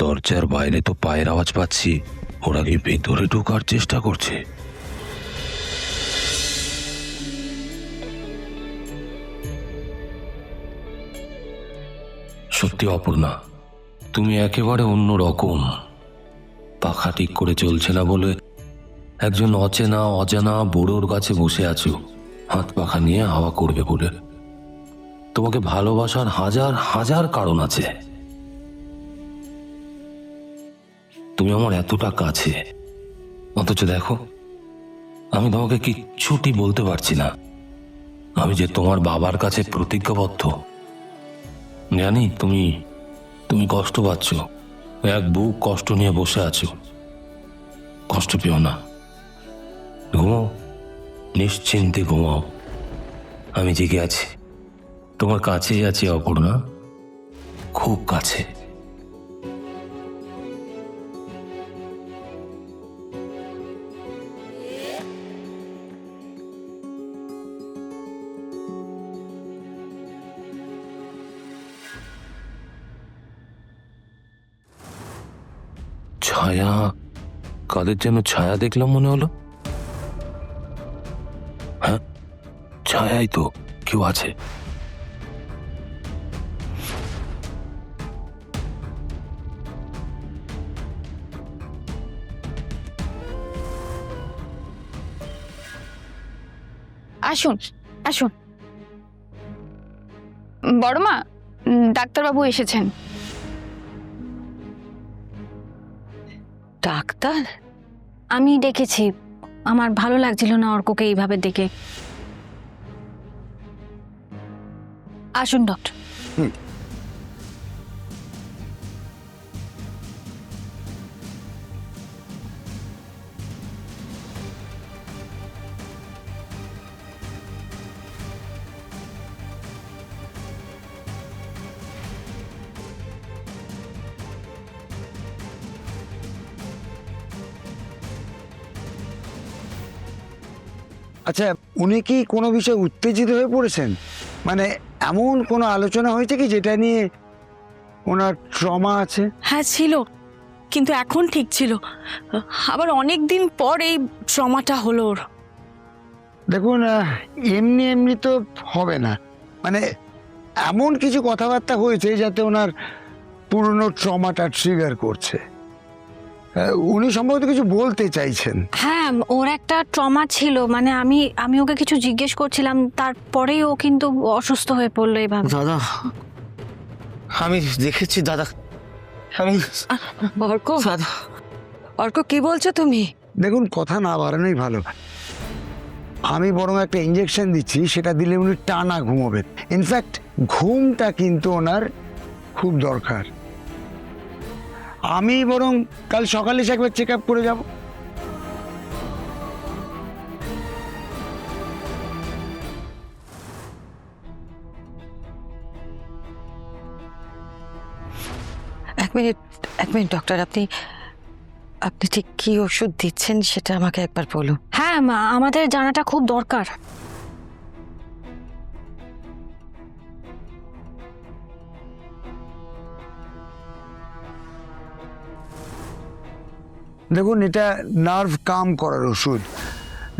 দরজার বাইরে তো পায়ের আওয়াজ পাচ্ছি। ওরা কি ভেতরে ঢোকার চেষ্টা করছে? সত্যি অপর্ণা, তুমি একেবারে অন্য রকম। পাখা ঠিক করে চলছে না বলে একজন অচেনা অজানা বুড়োর কাছে বসে আছো, হাত পাখা নিয়ে হাওয়া করবে বলে। তোমাকে ভালোবাসার হাজার হাজার কারণ আছে। তুমি আমার এতটা কাছে, অথচ দেখো আমি তোমাকে কিচ্ছুটি বলতে পারছি না। আমি যে তোমার বাবার কাছে প্রতিজ্ঞাবদ্ধ। জানি তুমি তুমি কষ্ট পাচ্ছ, এক বুক কষ্ট নিয়ে বসে আছো। কষ্ট পেও না, ঘুমাও, নিশ্চিন্তে ঘুমাও। আমি জেগে আছি, তোমার কাছেই আছি অপর্ণা, খুব কাছে। ছায়া, কাদের যেন ছায়া দেখলাম মনে হলো। হ্যাঁ, ছায়াই তো, কেউ আছে। আসুন আসুন বড়মা, ডাক্তারবাবু এসেছেন। ডাক্তার? আমি ডেকেছি, আমার ভালো লাগছিল না অর্ককে এইভাবে দেখে। আসুন ডক্টর। আচ্ছা, উনি কি কোনো বিষয়ে উত্তেজিত হয়ে পড়েছেন? মানে এমন কোনো আলোচনা হয়েছে কি যেটা নিয়ে ওনার ট্রমা আছে? হ্যাঁ ছিল, কিন্তু এখন ঠিক ছিল। আবার অনেক দিন পর এই ট্রমাটা হলো ওর। দেখুন, এমনি এমনি তো হবে না। মানে এমন কিছু কথাবার্তা হয়েছে যাতে ওনার পুরনো ট্রমাটা ট্রিগার করছে। উনি সম্ভবত কিছু বলতে চাইছেন। হ্যাঁ, ওর একটা ট্রমা ছিল। মানে আমি ওকে কিছু জিজ্ঞেস করছিলাম, তারপরেই ও কিন্তু অসুস্থ হয়ে পড়লো এইভাবে। দাদা, আমি দেখেছি দাদা। আমি অর্ক, দাদা, অর্ক কি বলছো তুমি? দেখুন, কথা না বাড়ানোই ভালো। আমি বরং একটা ইঞ্জেকশন দিচ্ছি, সেটা দিলে উনি টানা ঘুমোবেন। ইনফ্যাক্ট ঘুমটা কিন্তু ওনার খুব দরকার। আমি বরং কাল সকালে এসে একবার চেক আপ করে যাব। এক মিনিট ডক্টর, আপনি ঠিক কি ওষুধ দিচ্ছেন সেটা আমাকে একবার বলুন। হ্যাঁ, আমাদের জানাটা খুব দরকার। দেখুন, এটা নার্ভ কাম করার ওষুধ।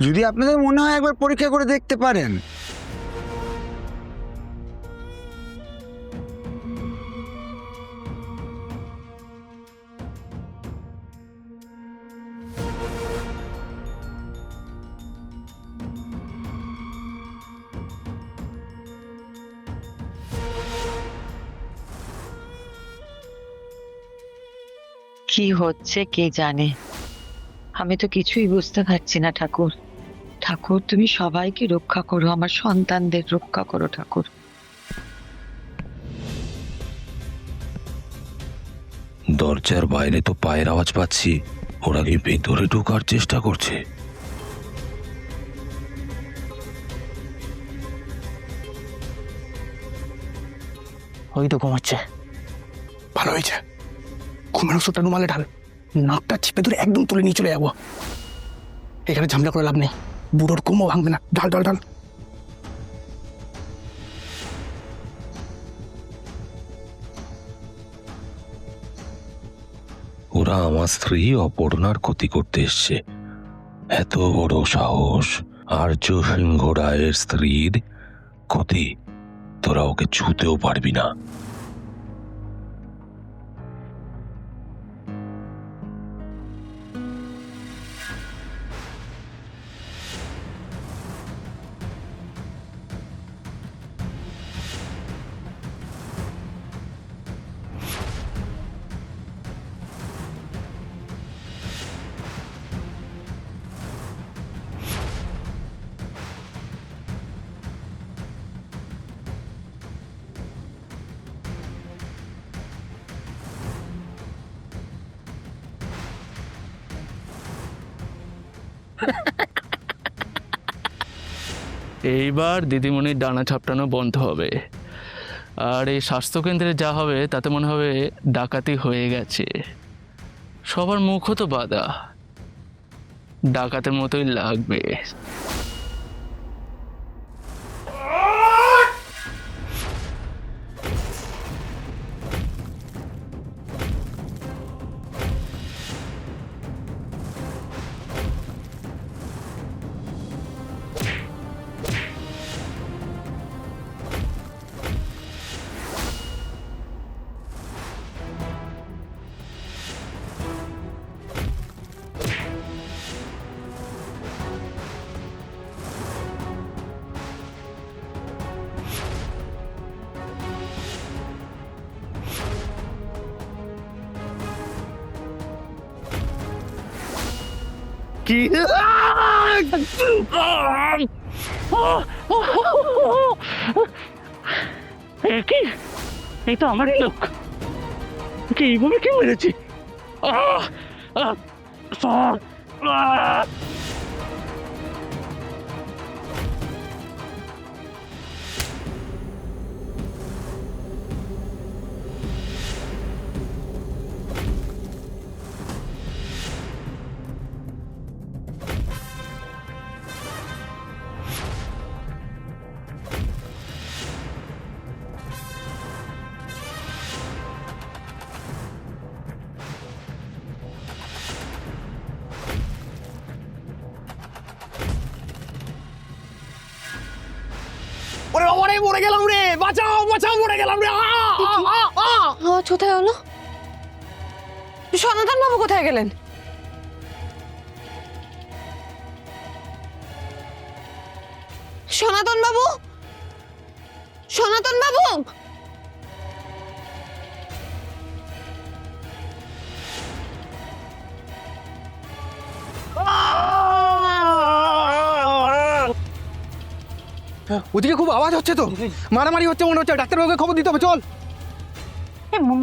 যদি আপনাদের মনে হয় একবার পরীক্ষা করে দেখতে পারেন। কি হচ্ছে কে জানে, আমি তো কিছুই বুঝতে পারছি না। ঠাকুর, ঠাকুর তুমি সবাইকে রক্ষা করো, আমার সন্তানদের রক্ষা করো ঠাকুর। দরজার বাইরে তো পায়ের আওয়াজ পাচ্ছি। ওরা কি ভেতরে ঢোকার চেষ্টা করছে? ওই তো ঘুমাচ্ছে। ভালো হয়েছে, ঘুমের ওষুধটা রুমালে ঢাল, নাকটা চিপে ধরে একদম তুলে নিয়ে চলে যাবো। এখানে ঝামেলা করে লাভ নেই, বুড়োর ঘুমও ভাঙবে না। ঢাল ঢাল ঢাল। ওরা আমার স্ত্রী অপর্ণার ক্ষতি করতে এসছে। এত বড় সাহস! আর্য সিংহ রায়ের স্ত্রীর ক্ষতি তোরা ওকে ছুঁতেও পারবি না। এইবার দিদিমণির ডানা ছাপটানো বন্ধ হবে। আর এই স্বাস্থ্যকেন্দ্রে যা হবে তাতে মনে হবে ডাকাতি হয়ে গেছে। সবার মুখও তো বাঁধা, ডাকাতের মতোই লাগবে। কি কি এই তো আমারই লোক, কি এইভাবে কি মেরেছি? ওরে বাবা রে, মরে গেলাম রে, বাঁচাও বাঁচাও, মরে গেলাম রে। আওয়াজ কোথায় হলো? সনাতন বাবু কোথায় গেলেন? সনাতন বাবু, সনাতন বাবু! ওদিকে খুব আওয়াজ হচ্ছে তো, মারামারি হচ্ছে মনে হচ্ছে। ডাক্তারবাবুকে খবর দিতে হবে, চল।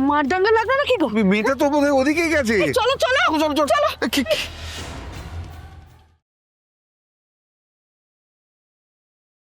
মারদণ্ড লাগলো নাকি গো? মেয়েটা তো বোধহয় ওদিকেই গেছে। চলো চলো চল চল চল।